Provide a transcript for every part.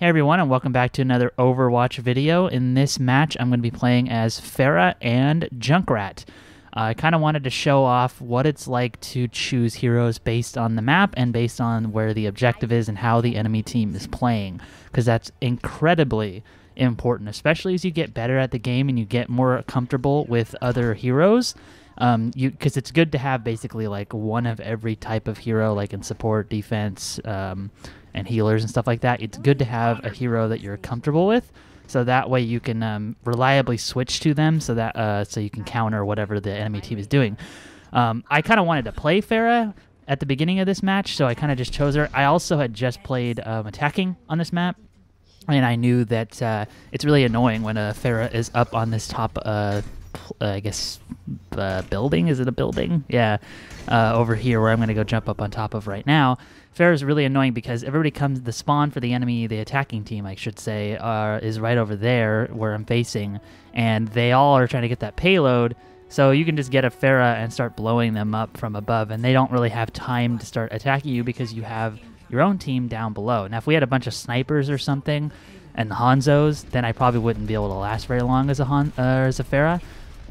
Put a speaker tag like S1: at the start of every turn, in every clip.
S1: Hey everyone, and welcome back to another Overwatch video. In this match, I'm going to be playing as Pharah and Junkrat. I kind of wanted to show off what it's like to choose heroes based on the map and based on where the objective is and how the enemy team is playing, because that's incredibly important, especially as you get better at the game and you get more comfortable with other heroes. Because it's good to have basically like one of every type of hero, like in support, defense, and healers and stuff like that. It's good to have a hero that you're comfortable with, so that way you can reliably switch to them, so that so you can counter whatever the enemy team is doing. I kind of wanted to play Pharah at the beginning of this match, so I kind of just chose her. I also had just played attacking on this map, and I knew that it's really annoying when Pharah is up on this top I guess building. Is it a building? Yeah, over here where I'm going to go jump up on top of right now. Pharah is really annoying because everybody comes, the spawn for the enemy, the attacking team, I should say, is right over there where I'm facing, and they all are trying to get that payload. So you can just get a Pharah and start blowing them up from above, and they don't really have time to start attacking you because you have your own team down below. Now, if we had a bunch of snipers or something and Hanzos, then I probably wouldn't be able to last very long as a Pharah.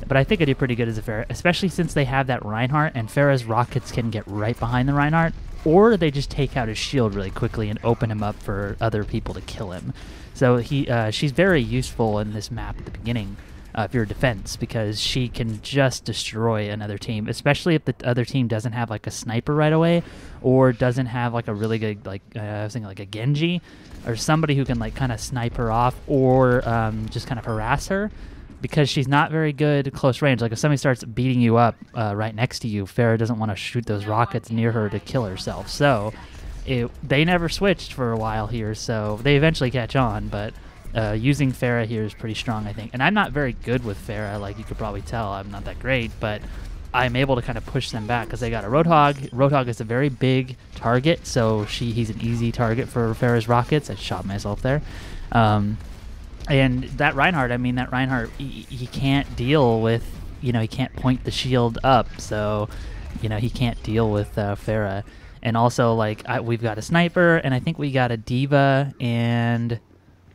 S1: But I think I do pretty good as a Pharah, especially since they have that Reinhardt, and Pharah's rockets can get right behind the Reinhardt, or they just take out his shield really quickly and open him up for other people to kill him. So she's very useful in this map at the beginning if you're a defense, because she can just destroy another team, especially if the other team doesn't have like a sniper right away, or doesn't have like a really good, like I was thinking like a Genji, or somebody who can like kind of snipe her off, or just kind of harass her. Because she's not very good at close range. Like if somebody starts beating you up right next to you, Pharah doesn't want to shoot those rockets near her to kill herself. So they never switched for a while here, so they eventually catch on. But using Pharah here is pretty strong, I think. And I'm not very good with Pharah, like you could probably tell. I'm not that great, but I'm able to kind of push them back because they got a Roadhog. Roadhog is a very big target, so he's an easy target for Pharah's rockets. I shot myself there. And that Reinhardt, he can't deal with, he can't point the shield up, so, he can't deal with Pharah. And also, like, we've got a sniper, and I think we got a diva, and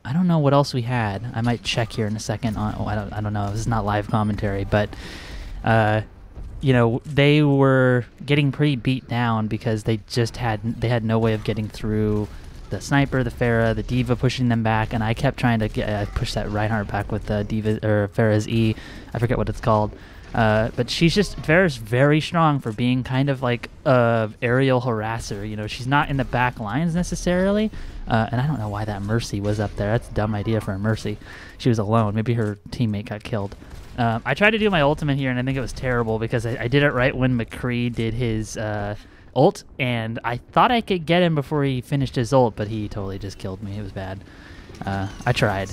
S1: I don't know what else we had. I might check here in a second. I don't know. This is not live commentary, but, they were getting pretty beat down because they had no way of getting through the sniper, the Pharah, the diva pushing them back, and I kept trying to push that Reinhardt back with the diva or Pharah's E. I forget what it's called, but Pharah's very strong for being kind of like a aerial harasser. She's not in the back lines necessarily, and I don't know why that Mercy was up there. That's a dumb idea for a Mercy. She was alone. Maybe her teammate got killed. I tried to do my ultimate here, and I think it was terrible because I did it right when McCree did his ult, and I thought I could get him before he finished his ult, but he totally just killed me. It was bad. I tried.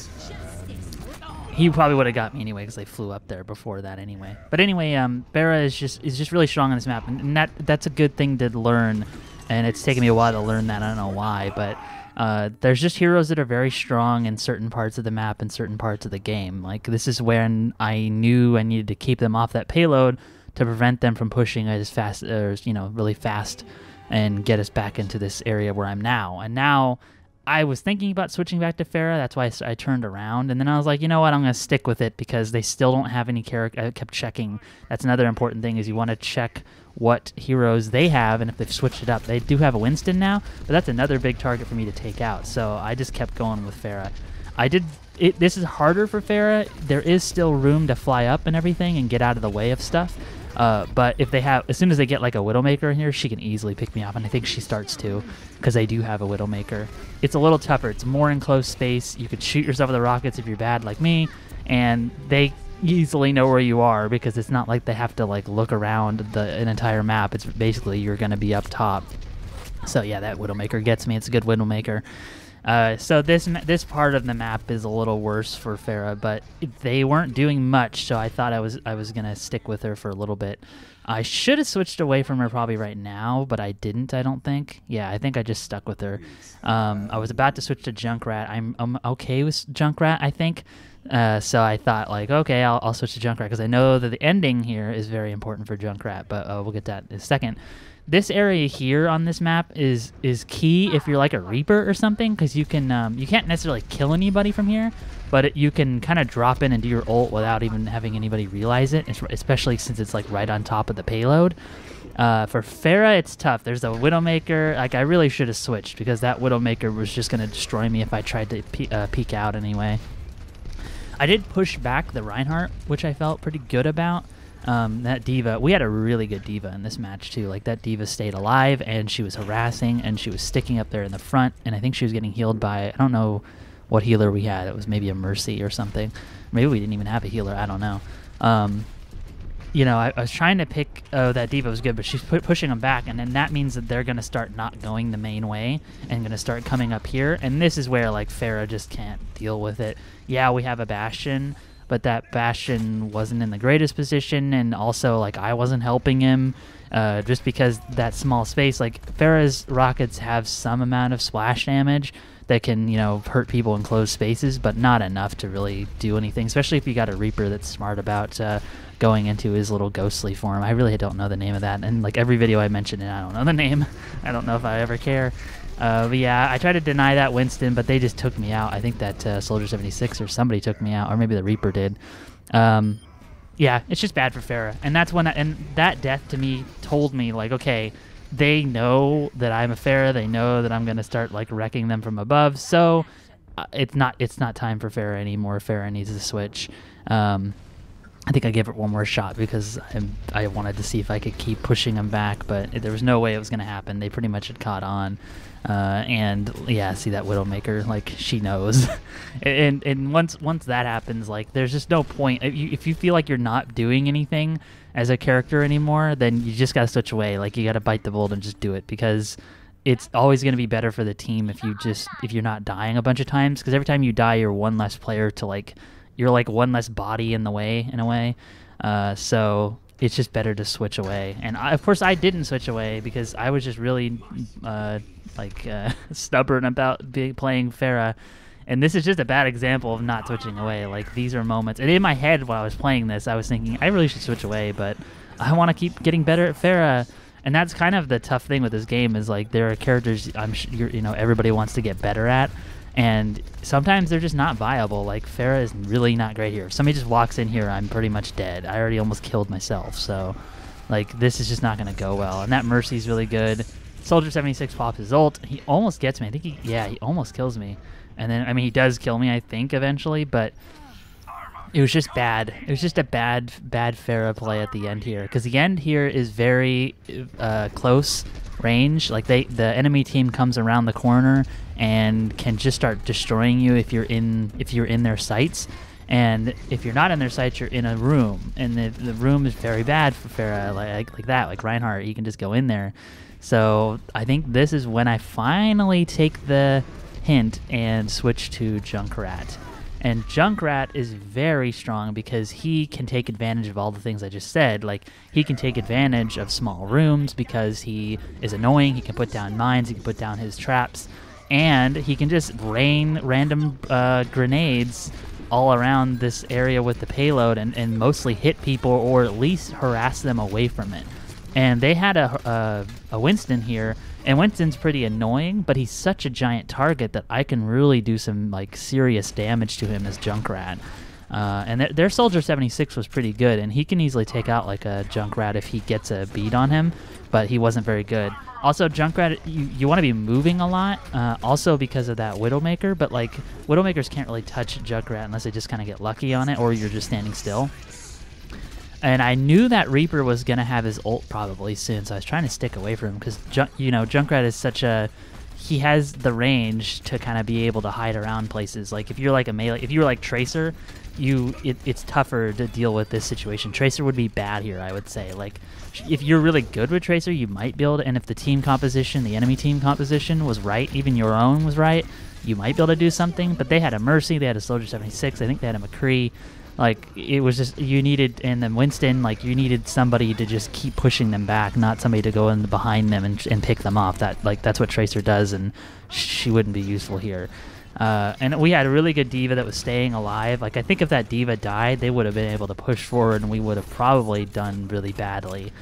S1: He probably would have got me anyway because they flew up there before that anyway. But anyway, Pharah is just really strong on this map, and that's a good thing to learn. And it's taken me a while to learn that. I don't know why, but there's just heroes that are very strong in certain parts of the map and certain parts of the game. Like this is when I knew I needed to keep them off that payload to prevent them from pushing as fast, or really fast, and get us back into this area where I'm now. And now I was thinking about switching back to Pharah. That's why I turned around, and then I was like, you know what, I'm going to stick with it because they still don't have any character. I kept checking. That's another important thing, is you want to check what heroes they have, and if they've switched it up. They do have a Winston now, but that's another big target for me to take out. So I just kept going with Pharah. This is harder for Pharah. There is still room to fly up and everything and get out of the way of stuff. But if as soon as they get like a Widowmaker in here, she can easily pick me off, and I think she starts to, because they do have a Widowmaker. It's a little tougher. It's more in close space. You could shoot yourself with the rockets if you're bad like me, and they easily know where you are because it's not like they have to like look around an entire map. It's basically you're going to be up top. So yeah, that Widowmaker gets me. It's a good Widowmaker. So this part of the map is a little worse for Pharah, but they weren't doing much, so I thought I was gonna stick with her for a little bit. I should have switched away from her probably right now, but I didn't. I don't think. Yeah, I think I just stuck with her. I was about to switch to Junkrat. I'm okay with Junkrat, I think. So I thought like, okay, I'll switch to Junkrat because I know that the ending here is very important for Junkrat, but we'll get that in a second. This area here on this map is key if you're like a Reaper or something, because you can't necessarily kill anybody from here, but you can kind of drop in and do your ult without even having anybody realize it, especially since it's like right on top of the payload. For Pharah, it's tough. There's a Widowmaker. Like, I really should have switched, because that Widowmaker was just going to destroy me if I tried to peek out anyway. I did push back the Reinhardt, which I felt pretty good about. That D.Va, we had a really good D.Va in this match too. Like, that D.Va stayed alive, and she was harassing, and she was sticking up there in the front, and I think she was getting healed by, I don't know what healer we had. It was maybe a Mercy or something. Maybe we didn't even have a healer. I don't know. You know, I was trying to pick, oh, that D.Va was good, but she's pushing them back, and then that means that they're going to start not going the main way and going to start coming up here, and this is where, like, Pharah just can't deal with it. Yeah, we have a Bastion, but that Bastion wasn't in the greatest position, and also, like, I wasn't helping him just because that small space. Like, Pharah's rockets have some amount of splash damage that can, you know, hurt people in closed spaces, but not enough to really do anything, especially if you got a Reaper that's smart about going into his little ghostly form. I really don't know the name of that, and like every video I mention it, I don't know the name. I don't know if I ever care. But yeah, I tried to deny that Winston, but they just took me out. I think that Soldier 76 or somebody took me out, or maybe the Reaper did. Yeah, it's just bad for Pharah, and that's when and that death to me told me, like, okay, they know that I'm a Pharah. They know that I'm gonna start like wrecking them from above. So it's not time for Pharah anymore. Pharah needs to switch. I think I gave it one more shot because I wanted to see if I could keep pushing them back, but there was no way it was going to happen. They pretty much had caught on. And yeah, see that Widowmaker, like, she knows. and once that happens, like, there's just no point. If you feel like you're not doing anything as a character anymore, then you just got to switch away. Like, you got to bite the bullet and just do it, because it's always going to be better for the team if you're not dying a bunch of times, because every time you die, you're one less player to, like, you're like one less body in the way, in a way. So it's just better to switch away. And of course I didn't switch away because I was just really stubborn about playing Pharah. And this is just a bad example of not switching away. Like, these are moments. And in my head while I was playing this, I was thinking, I really should switch away, but I want to keep getting better at Pharah. And that's kind of the tough thing with this game, is like, there are characters I'm sure, you know, everybody wants to get better at. And sometimes they're just not viable. Like, Pharah is really not great here. If somebody just walks in here, I'm pretty much dead. I already almost killed myself. So, like, this is just not going to go well. And that Mercy's really good. Soldier 76 pops his ult. He almost gets me. I think he almost kills me. And then, I mean, he does kill me, I think, eventually. But it was just bad. It was just a bad Pharah play at the end here. Because the end here is very close range. Like, the enemy team comes around the corner and can just start destroying you if you're in their sights. And if you're not in their sights, you're in a room, and the room is very bad for Pharah, like that, like Reinhardt. You can just go in there. So I think this is when I finally take the hint and switch to Junkrat. And Junkrat is very strong because he can take advantage of all the things I just said. Like, he can take advantage of small rooms because he is annoying. He can put down mines. He can put down his traps. And he can just rain random grenades all around this area with the payload and mostly hit people, or at least harass them away from it. And they had a Winston here, and Winston's pretty annoying, but he's such a giant target that I can really do some, like, serious damage to him as Junkrat. And their Soldier 76 was pretty good, and he can easily take out, like, a Junkrat if he gets a beat on him, but he wasn't very good. Also, Junkrat, you want to be moving a lot, also because of that Widowmaker, but, like, Widowmakers can't really touch Junkrat unless they just kind of get lucky on it, or you're just standing still. And I knew that Reaper was going to have his ult probably soon, so I was trying to stick away from him because, you know, Junkrat is such a... He has the range to kind of be able to hide around places. Like, if you're like a melee... If you were like Tracer, it's tougher to deal with this situation. Tracer would be bad here, I would say. Like, if you're really good with Tracer, you might be able to... And if the team composition, the enemy team composition was right, even your own was right, you might be able to do something. But they had a Mercy, they had a Soldier 76, I think they had a McCree. Like, it was just, you needed, and then Winston, like, you needed somebody to just keep pushing them back, not somebody to go in behind them and pick them off. That's what Tracer does, and she wouldn't be useful here. And we had a really good D.Va that was staying alive. Like, I think if that D.Va died, they would have been able to push forward, and we would have probably done really badly.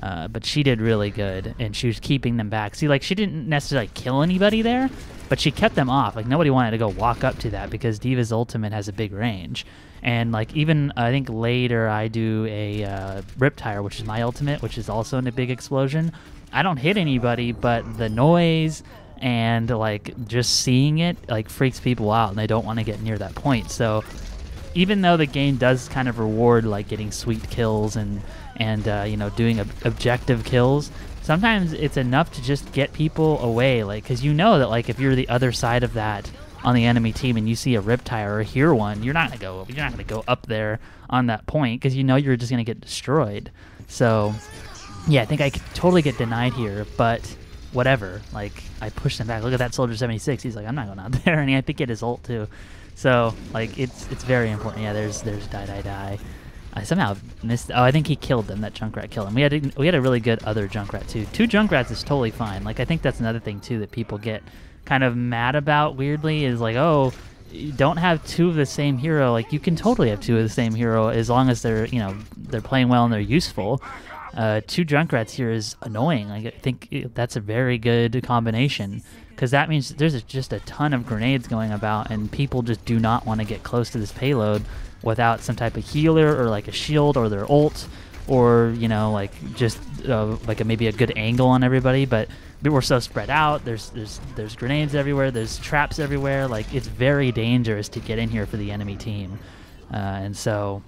S1: But she did really good, and she was keeping them back. See, like, she didn't necessarily kill anybody there, but she kept them off. Like, nobody wanted to go walk up to that because D.Va's ultimate has a big range. And, like, even I think later I do a Riptire, which is my ultimate, which is also in a big explosion. I don't hit anybody, but the noise and, like, just seeing it, like, freaks people out, and they don't want to get near that point. So even though the game does kind of reward, like, getting sweet kills and you know, doing objective kills, sometimes it's enough to just get people away, like, because you know that, like, if you're the other side of that on the enemy team and you see a Riptire or hear one, you're not gonna go up there on that point because you know you're just gonna get destroyed. So yeah, I think I could totally get denied here, but whatever. Like, I pushed him back. Look at that Soldier 76. He's like, I'm not going out there, and he had to get his ult too. So, like, it's very important. Yeah, there's die. I somehow missed. Oh, I think he killed them. That Junkrat killed him. We had a really good other Junkrat too. 2 Junkrats is totally fine. Like, I think that's another thing too that people get kind of mad about weirdly, is like, oh, you don't have 2 of the same hero. Like, you can totally have 2 of the same hero as long as they're, you know, they're playing well and they're useful. 2 Junkrats here is annoying. Like, I think that's a very good combination, because that means there's just a ton of grenades going about, and people just do not want to get close to this payload without some type of healer or like a shield or their ult, or, you know, like, just like maybe a good angle on everybody. But we're so spread out. There's grenades everywhere. There's traps everywhere. Like, it's very dangerous to get in here for the enemy team, and so,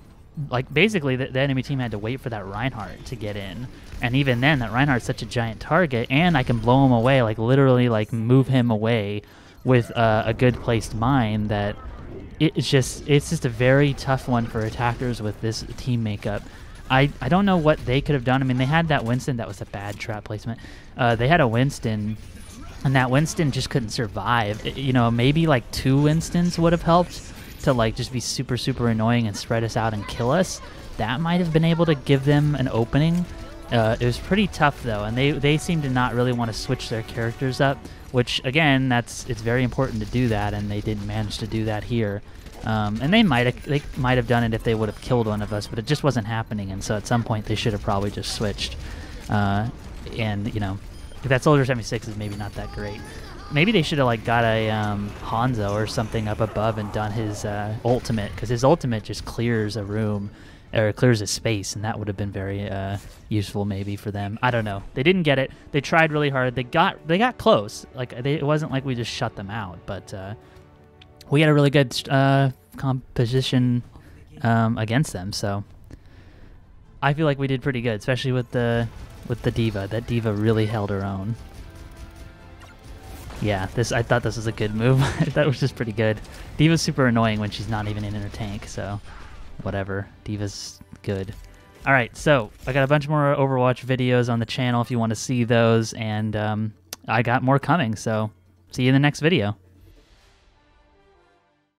S1: like, basically the enemy team had to wait for that Reinhardt to get in, and even then that Reinhardt's such a giant target, and I can blow him away, like, literally, like, move him away with a good placed mine, that it's just a very tough one for attackers with this team makeup. I don't know what they could have done. I mean, they had that Winston. That was a bad trap placement. They had a Winston, and that Winston just couldn't survive. You know, maybe like 2 Winstons would have helped to, like, just be super, super annoying and spread us out and kill us. That might have been able to give them an opening. It was pretty tough, though, and they seem to not really want to switch their characters up, which, again, it's very important to do that, and they didn't manage to do that here. And they might have done it if they would have killed one of us, but it just wasn't happening, and so at some point they should have probably just switched. And, you know, that Soldier 76 is maybe not that great. Maybe they should have, like, got a Hanzo or something up above and done his ultimate, because his ultimate just clears a room, or clears a space, and that would have been very useful maybe for them. I don't know. They didn't get it. They tried really hard. They got close. Like, it wasn't like we just shut them out, but we had a really good composition against them. So I feel like we did pretty good, especially with the D.Va. That D.Va really held her own. Yeah, I thought this was a good move. That was just pretty good. D.Va's super annoying when she's not even in her tank, so whatever. D.Va's good. All right, so I got a bunch more Overwatch videos on the channel if you want to see those, and I got more coming, so see you in the next video.